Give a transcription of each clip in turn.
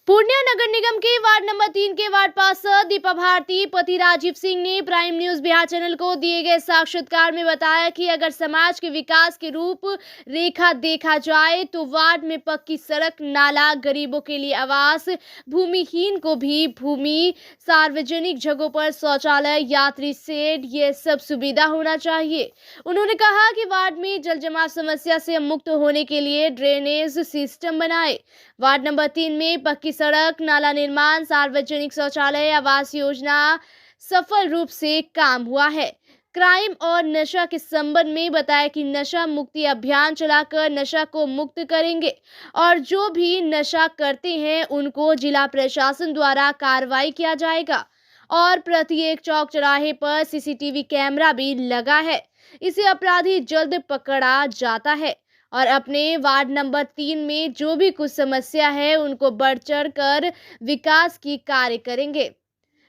पूर्णिया नगर निगम के ward number 3 के ward पार्षद दीपा भारती पति राजीव सिंह ने प्राइम न्यूज बिहार चैनल को दिए गए साक्षात्कार में बताया कि अगर समाज के विकास की रूप रेखा देखा जाए तो वार्ड में पक्की सड़क, नाला, गरीबों के लिए आवास, भूमिहीन को भी भूमि, सार्वजनिक जगहों पर शौचालय, यात्री शेड, ये सब सुविधा होना चाहिए। उन्होंने कहा कि वार्ड में जल जमाव समस्या से मुक्त होने के लिए ड्रेनेज सिस्टम बनाए। वार्ड नंबर 3 में पक्की सड़क, नाला निर्माण, सार्वजनिक शौचालय, आवास योजना सफल रूप से काम हुआ है। क्राइम और नशा के संबंध में बताया कि नशा मुक्ति अभियान चलाकर नशा को मुक्त करेंगे और जो भी नशा करते हैं उनको जिला प्रशासन द्वारा कार्रवाई किया जाएगा और प्रत्येक चौक चौराहे पर सीसीटीवी कैमरा भी लगा है। इसे अपराधी जल्द पकड़ा जाता है और अपने वार्ड नंबर 3 में जो भी कुछ समस्या है उनको बढ़ चढ़ कर विकास की कार्य करेंगे।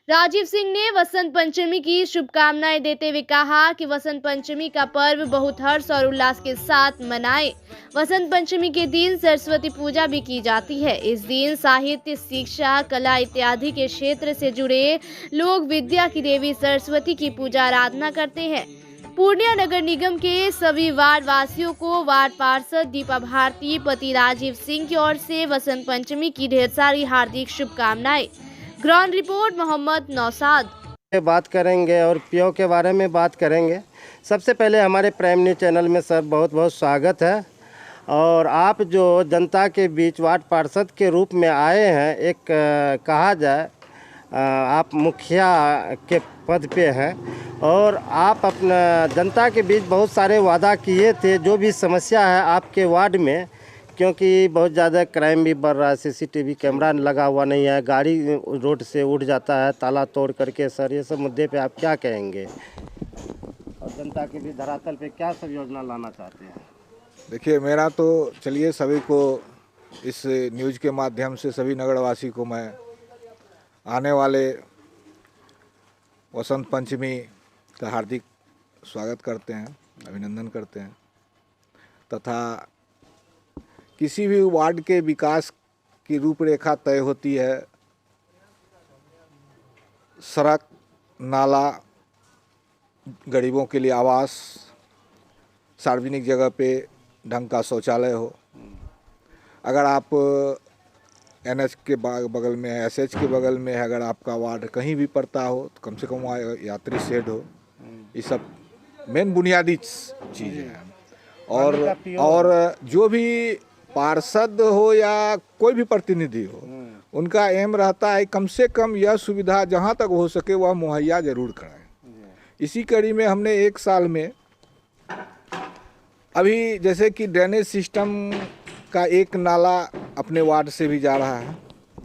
राजीव सिंह ने वसंत पंचमी की शुभकामनाएं देते हुए कहा कि वसंत पंचमी का पर्व बहुत हर्ष और उल्लास के साथ मनाएं। वसंत पंचमी के दिन सरस्वती पूजा भी की जाती है। इस दिन साहित्य, शिक्षा, कला इत्यादि के क्षेत्र से जुड़े लोग विद्या की देवी सरस्वती की पूजा आराधना करते हैं। पूर्णिया नगर निगम के सभी वार्ड वासियों को वार्ड पार्षद दीपा भारती पति राजीव सिंह की ओर से वसंत पंचमी की ढेर सारी हार्दिक शुभकामनाएं। Ground report Mohammad Naushad. बात करेंगे और पीओ के बारे में बात करेंगे। सबसे पहले हमारे प्राइम न्यूज चैनल में सर बहुत बहुत स्वागत है। और आप जो जनता के बीच वार्ड पार्षद के रूप में आए हैं, एक कहा जाए आप मुखिया के पद पे हैं और आप अपना जनता के बीच बहुत सारे वादा किए थे। जो भी समस्या है आपके वार्ड में, क्योंकि बहुत ज़्यादा क्राइम भी बढ़ रहा है, सीसीटीवी कैमरा लगा हुआ नहीं है, गाड़ी रोड से उड़ जाता है ताला तोड़ करके। सर, ये सब मुद्दे पे आप क्या कहेंगे और जनता के बीच धरातल पे क्या सब योजना लाना चाहते हैं? देखिए, मेरा तो चलिए सभी को इस न्यूज़ के माध्यम से सभी नगरवासी को मैं आने वाले वसंत पंचमी का हार्दिक स्वागत करते हैं, अभिनंदन करते हैं तथा किसी भी वार्ड के विकास की रूपरेखा तय होती है सड़क, नाला, गरीबों के लिए आवास, सार्वजनिक जगह पे ढंग का शौचालय हो। अगर आप एनएच के बगल में है, एसएच के बगल में है, अगर आपका वार्ड कहीं भी पड़ता हो तो कम से कम वहाँ यात्री शेड हो। ये सब मेन बुनियादी चीज़ें हैं। और जो भी पार्षद हो या कोई भी प्रतिनिधि हो, उनका एम रहता है कम से कम यह सुविधा जहाँ तक हो सके वह मुहैया जरूर कराएं। इसी कड़ी में हमने एक साल में अभी जैसे कि ड्रेनेज सिस्टम का एक नाला अपने वार्ड से भी जा रहा है,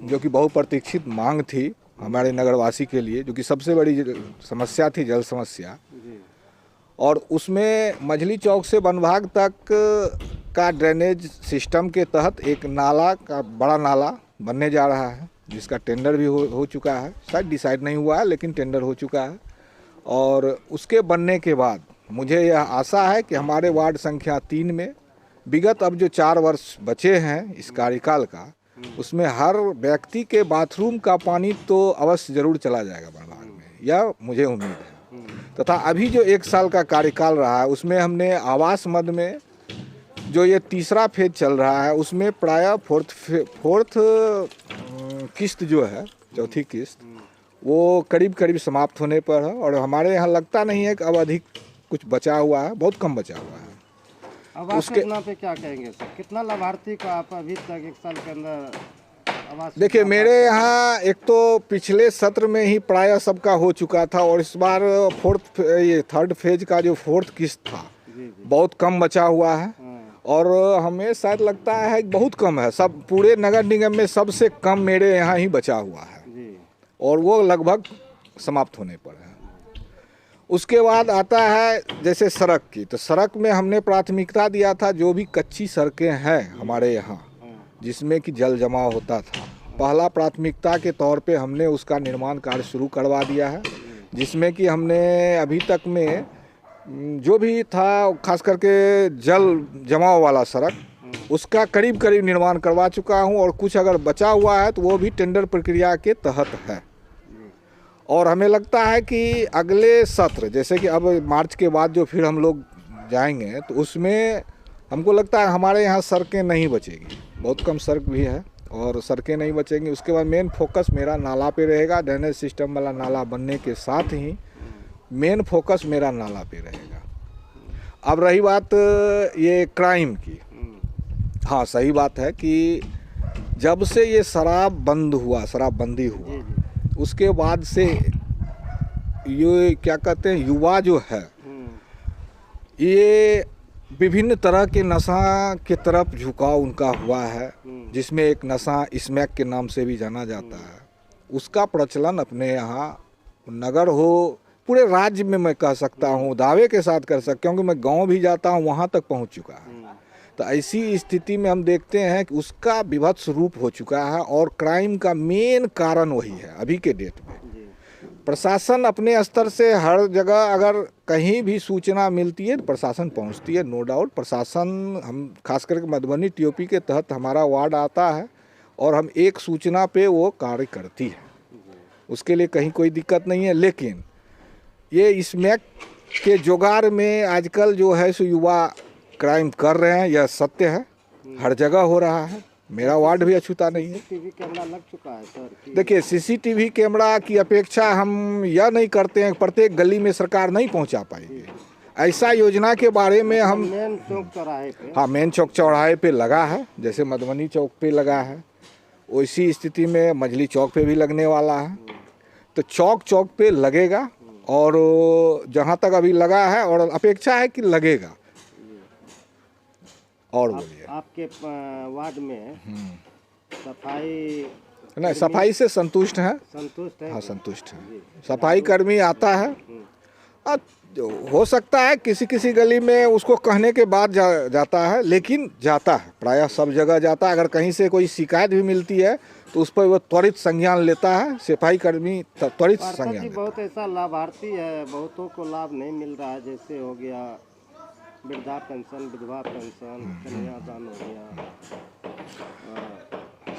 जो कि बहुप्रतीक्षित मांग थी हमारे नगरवासी के लिए, जो कि सबसे बड़ी समस्या थी, जल समस्या। और उसमें मझली चौक से वनभाग तक का ड्रेनेज सिस्टम के तहत एक नाला का बड़ा नाला बनने जा रहा है, जिसका टेंडर भी हो चुका है। शायद डिसाइड नहीं हुआ है लेकिन टेंडर हो चुका है। और उसके बनने के बाद मुझे यह आशा है कि हमारे वार्ड संख्या 3 में विगत अब जो 4 वर्ष बचे हैं इस कार्यकाल का, उसमें हर व्यक्ति के बाथरूम का पानी तो अवश्य जरूर चला जाएगा वनभाग में, यह मुझे उम्मीद है। तथा अभी जो 1 साल का कार्यकाल रहा है उसमें हमने आवास मद में जो ये तीसरा फेज चल रहा है उसमें प्रायः फोर्थ किस्त जो है, चौथी किस्त, वो करीब करीब समाप्त होने पर है। और हमारे यहाँ लगता नहीं है कि अब अधिक कुछ बचा हुआ है, बहुत कम बचा हुआ है। आवास योजना पे क्या कहेंगे सर? कितना लाभार्थी को आप अभी तक 1 साल के अंदर आवास? देखिए, मेरे यहाँ एक तो पिछले सत्र में ही प्रायः सबका हो चुका था और इस बार थर्ड फेज का जो 4th किस्त था बहुत कम बचा हुआ है। और हमें शायद लगता है बहुत कम है, सब पूरे नगर निगम में सबसे कम मेरे यहाँ ही बचा हुआ है और वो लगभग समाप्त होने पर है। उसके बाद आता है जैसे सड़क की, तो सड़क में हमने प्राथमिकता दिया था जो भी कच्ची सड़कें हैं हमारे यहाँ जिसमें कि जल जमाव होता था, पहला प्राथमिकता के तौर पे हमने उसका निर्माण कार्य शुरू करवा दिया है, जिसमें कि हमने अभी तक में जो भी था खास करके जल जमाव वाला सड़क उसका करीब करीब निर्माण करवा चुका हूं, और कुछ अगर बचा हुआ है तो वो भी टेंडर प्रक्रिया के तहत है। और हमें लगता है कि अगले सत्र, जैसे कि अब मार्च के बाद जो फिर हम लोग जाएंगे, तो उसमें हमको लगता है हमारे यहाँ सड़कें नहीं बचेगी, बहुत कम सड़क भी है और सड़कें नहीं बचेंगी। उसके बाद मेन फोकस मेरा नाला पे रहेगा। ड्रेनेज सिस्टम वाला नाला बनने के साथ ही मेन फोकस मेरा नाला पे रहेगा। अब रही बात ये क्राइम की, हाँ सही बात है कि जब से ये शराब बंद हुआ, शराबबंदी हुआ, उसके बाद से ये क्या कहते हैं, युवा जो है ये विभिन्न तरह के नशा की तरफ झुकाव उनका हुआ है, जिसमें एक नशा स्मैक के नाम से भी जाना जाता है। उसका प्रचलन अपने यहाँ नगर हो, पूरे राज्य में मैं कह सकता हूँ, दावे के साथ कर सकता हूँ, क्योंकि मैं गांव भी जाता हूँ, वहाँ तक पहुँच चुका है। तो ऐसी स्थिति में हम देखते हैं कि उसका विभत्स रूप हो चुका है, और क्राइम का मेन कारण वही है अभी के डेट में। प्रशासन अपने स्तर से हर जगह अगर कहीं भी सूचना मिलती है तो प्रशासन पहुंचती है, नो डाउट। प्रशासन, हम खास करके मधुबनी टीओपी के तहत हमारा वार्ड आता है और हम एक सूचना पे वो कार्य करती है, उसके लिए कहीं कोई दिक्कत नहीं है। लेकिन ये स्मैक के जुगाड़ में आजकल जो है सो युवा क्राइम कर रहे हैं, यह सत्य है, हर जगह हो रहा है। मेरा वार्ड भी अछूता नहीं है। सीसीटीवी कैमरा लग चुका है सर। देखिए, सीसीटीवी कैमरा की अपेक्षा हम यह नहीं करते हैं प्रत्येक गली में सरकार नहीं पहुंचा पाएगी। ऐसा योजना के बारे में हम मेन चौक चौराहे पे, हाँ मेन चौक चौराहे पे लगा है, जैसे मधुबनी चौक पे लगा है, वैसी स्थिति में मजली चौक पे भी लगने वाला है। तो चौक चौक पे लगेगा, और जहाँ तक अभी लगा है और अपेक्षा है कि लगेगा। और बोलिए, आपके वार्ड में सफाई नहीं, सफाई से संतुष्ट है? संतुष्ट है? हाँ संतुष्ट है। सफाई कर्मी आता है, हो सकता है किसी किसी गली में उसको कहने के बाद जाता है, लेकिन जाता है, प्रायः सब जगह जाता है। अगर कहीं से कोई शिकायत भी मिलती है तो उस पर वो त्वरित संज्ञान लेता है, सफाई कर्मी त्वरित संज्ञान लेता है। बहुत ऐसा लाभार्थी है, बहुतों को लाभ नहीं मिल रहा है, जैसे हो गया वृद्धा पेंशन, विधवा पेंशन, कन्यादान हो गया।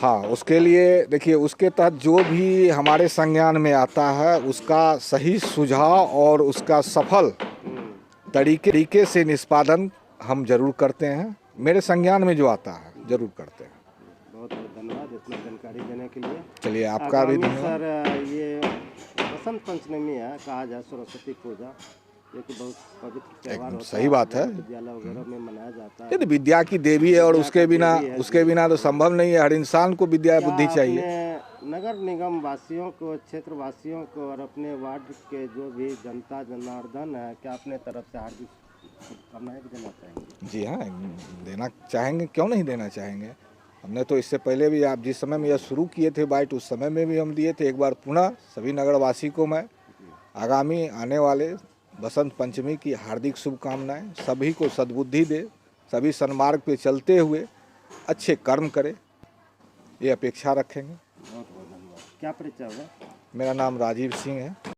हाँ, उसके लिए देखिए, उसके तहत जो भी हमारे संज्ञान में आता है उसका सही सुझाव और उसका सफल तरीके से निष्पादन हम जरूर करते हैं। मेरे संज्ञान में जो आता है जरूर करते हैं। बहुत बहुत धन्यवाद इतना जानकारी देने के लिए। चलिए, आपका भी धन्यवाद। सर, ये बसंत पंचमी है, कहा जाए सरस्वती पूजा, ये कि बहुत पवित्र त्योहार होता है। सही बात है, विद्यालय वगैरह में मनाया जाता है। ये तो विद्या की देवी है, और उसके बिना तो संभव नहीं है। हर इंसान को विद्या बुद्धि चाहिए। नगर निगम वासियों को, क्षेत्र वासियों को और अपने वार्ड के जो भी जनता जनार्दन है, क्या अपने तरफ से हार्दिक शुभकामनाएं देना चाहेंगे? जी हाँ, देना चाहेंगे, क्यों नहीं देना चाहेंगे। हमने तो इससे पहले भी, आप जिस समय में यह शुरू किए थे बाइट, उस समय में भी हम दिए थे। एक बार पुनः सभी नगरवासी को मैं आगामी आने वाले बसंत पंचमी की हार्दिक शुभकामनाएं। सभी को सद्बुद्धि दे, सभी सन्मार्ग पे चलते हुए अच्छे कर्म करें, ये अपेक्षा रखेंगे। बहुत बहुत धन्यवाद। क्या परिचय होगा? मेरा नाम राजीव सिंह है।